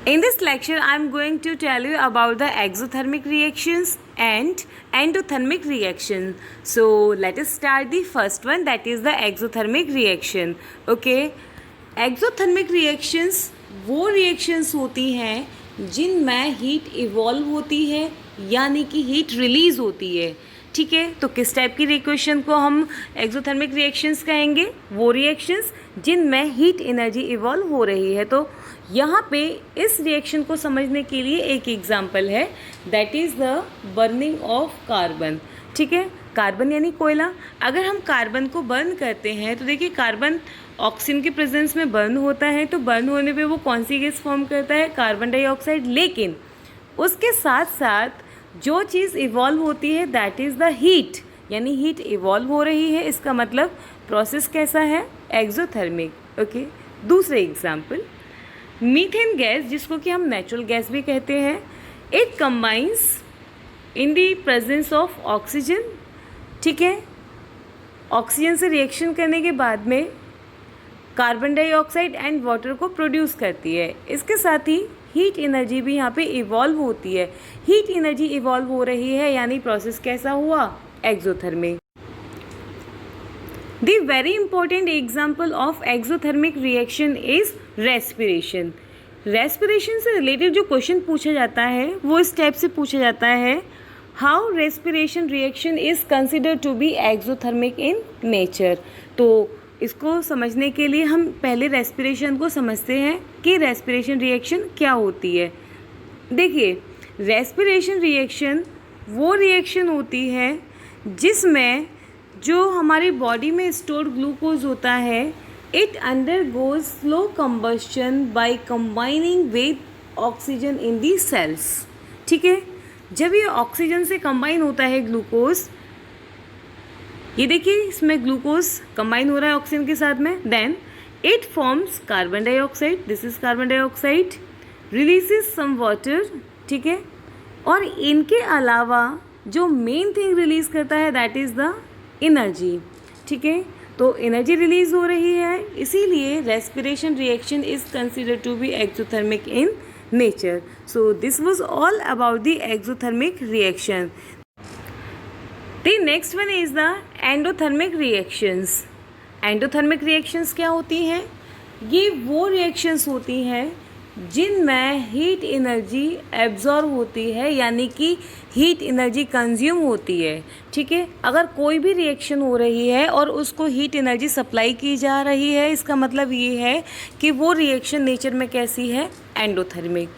In this lecture, I am going to tell you about the exothermic reactions and endothermic reaction. So let us start the first one, that is the exothermic reaction. Okay, exothermic reactions वो reactions होती हैं जिनमें heat evolve होती है, यानी कि heat release होती है. ठीक है, तो किस टाइप की रिएक्शन को हम एक्सोथर्मिक रिएक्शंस कहेंगे? वो रिएक्शंस जिनमें हीट एनर्जी इवॉल्व हो रही है. तो यहाँ पे इस रिएक्शन को समझने के लिए एक एग्जांपल है, that is the burning of carbon. ठीक है, कार्बन यानी कोयला. अगर हम कार्बन को बर्न करते हैं तो देखिए कार्बन ऑक्सीजन के प्रेजेंस में बर्न होता है, तो बर्न होने पे वो कौन सी गैस फॉर्म करता है? Carbon dioxide. लेकिन उसके साथ साथ जो चीज़ इवॉल्व होती है दैट इज़ द हीट, यानी हीट इवॉल्व हो रही है. इसका मतलब प्रोसेस कैसा है? एक्सोथर्मिक. ओके, दूसरे एग्जाम्पल, मीथेन गैस, जिसको कि हम नेचुरल गैस भी कहते हैं. It combines in the presence of oxygen. ठीक है, ऑक्सीजन से रिएक्शन करने के बाद में कार्बन डाइऑक्साइड एंड वाटर को प्रोड्यूस करती है. इसके साथ ही हीट एनर्जी भी यहाँ पे इवॉल्व होती है. हीट एनर्जी इवॉल्व हो रही है, यानी प्रोसेस कैसा हुआ? Exothermic. The very important example of exothermic reaction is respiration. Respiration से रिलेटेड जो क्वेश्चन पूछा जाता है वो इस टाइप से पूछा जाता है, how respiration reaction is considered to be exothermic in nature. तो इसको समझने के लिए हम पहले रेस्पिरेशन को समझते हैं कि रेस्पिरेशन रिएक्शन क्या होती है. देखिए, रेस्पिरेशन रिएक्शन वो रिएक्शन होती है जिसमें जो हमारी बॉडी में स्टोर्ड ग्लूकोज होता है, it undergoes slow combustion by combining with oxygen in the cells. ठीक है, जब ये ऑक्सीजन से कंबाइन होता है ग्लूकोज, ये देखिए इसमें ग्लूकोज कंबाइन हो रहा है ऑक्सीजन के साथ में, then it forms carbon dioxide. This is carbon dioxide, releases some water. ठीक है, और इनके अलावा जो मेन थिंग रिलीज करता है दैट इज़ द एनर्जी. ठीक है, तो एनर्जी रिलीज हो रही है, इसीलिए respiration reaction is considered to be exothermic in nature. So this was all about the exothermic reaction. The next one is the endothermic reactions. Endothermic reactions क्या होती हैं? ये वो रिएक्शंस होती हैं जिनमें हीट एनर्जी एब्जॉर्ब होती है, यानी कि हीट एनर्जी कंज्यूम होती है. ठीक है, अगर कोई भी रिएक्शन हो रही है और उसको हीट एनर्जी सप्लाई की जा रही है, इसका मतलब ये है कि वो रिएक्शन नेचर में कैसी है? एंडोथर्मिक.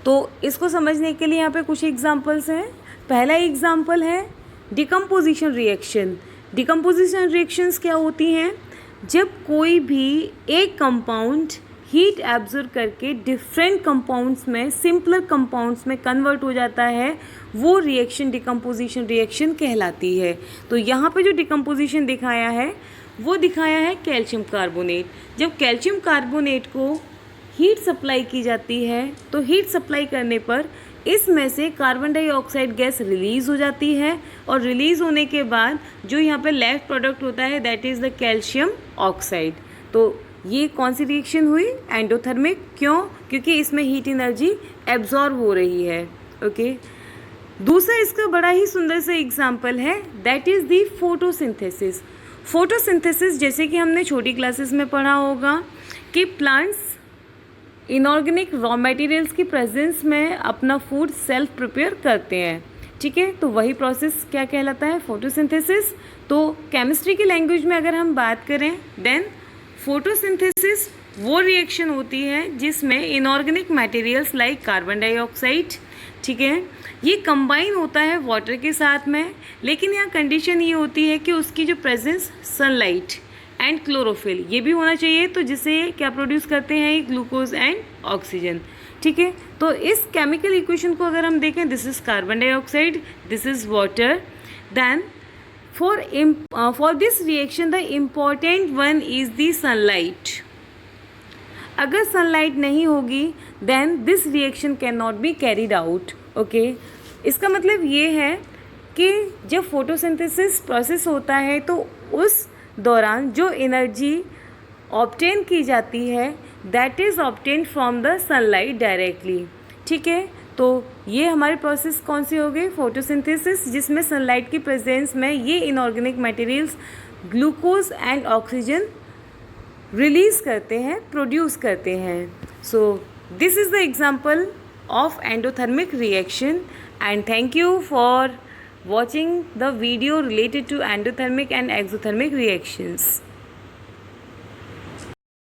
तो इसको समझने के लिए यहाँ पे कुछ एग्जांपल्स हैं. पहला एग्जांपल है डिकम्पोजिशन रिएक्शन. डिकम्पोजिशन रिएक्शंस क्या होती हैं? जब कोई भी एक कंपाउंड हीट एब्जॉर्ब करके डिफरेंट कंपाउंड्स में, सिंपलर कंपाउंड्स में कन्वर्ट हो जाता है, वो रिएक्शन डिकम्पोजिशन रिएक्शन कहलाती है. तो यहाँ पे जो डिकम्पोजिशन दिखाया है वो दिखाया है कैल्शियम कार्बोनेट. जब कैल्शियम कार्बोनेट को हीट सप्लाई की जाती है तो हीट सप्लाई करने पर इसमें से कार्बन डाइऑक्साइड गैस रिलीज़ हो जाती है, और रिलीज़ होने के बाद जो यहाँ पे लेफ्ट प्रोडक्ट होता है that is the calcium oxide. तो ये कौन सी रिएक्शन हुई? एंडोथर्मिक. क्यों? क्योंकि इसमें हीट एनर्जी एब्जॉर्ब हो रही है. ओके, दूसरा इसका बड़ा ही सुंदर सा एग्जाम्पल है, that is the photosynthesis. Photosynthesis जैसे कि हमने छोटी क्लासेस में पढ़ा होगा कि प्लांट्स इनऑर्गेनिक रॉ मटेरियल्स की प्रेजेंस में अपना फूड सेल्फ प्रिपेयर करते हैं. ठीक है, तो वही प्रोसेस क्या कहलाता है? फोटोसिंथेसिस. तो केमिस्ट्री की लैंग्वेज में अगर हम बात करें, देन फोटोसिंथेसिस वो रिएक्शन होती है जिसमें inorganic materials like carbon dioxide, ठीक है, ये कंबाइन होता है वाटर के साथ में. लेकिन यहाँ कंडीशन ये होती है कि उसकी जो प्रेजेंस सनलाइट एंड क्लोरोफिल ये भी होना चाहिए, तो जिससे क्या प्रोड्यूस करते हैं? Glucose and oxygen. ठीक है, तो इस केमिकल इक्वेशन को अगर हम देखें, this is carbon dioxide, this is water. Then for this reaction the important one is the sunlight. अगर सनलाइट नहीं होगी then this reaction can not be carried out. Okay, इसका मतलब ये है कि जब फोटोसिंथेसिस प्रोसेस होता है तो उस दौरान जो एनर्जी ऑब्टेन की जाती है that is obtain from the sunlight directly. ठीक है, तो ये हमारी प्रोसेस कौन सी हो गई, फोटोसिंथेसिस, जिसमें सनलाइट की प्रेजेंस में ये inorganic materials glucose and oxygen release करते हैं, प्रोड्यूस करते हैं। So this is the example of endothermic reaction and thank you for watching the video related to endothermic and exothermic reactions.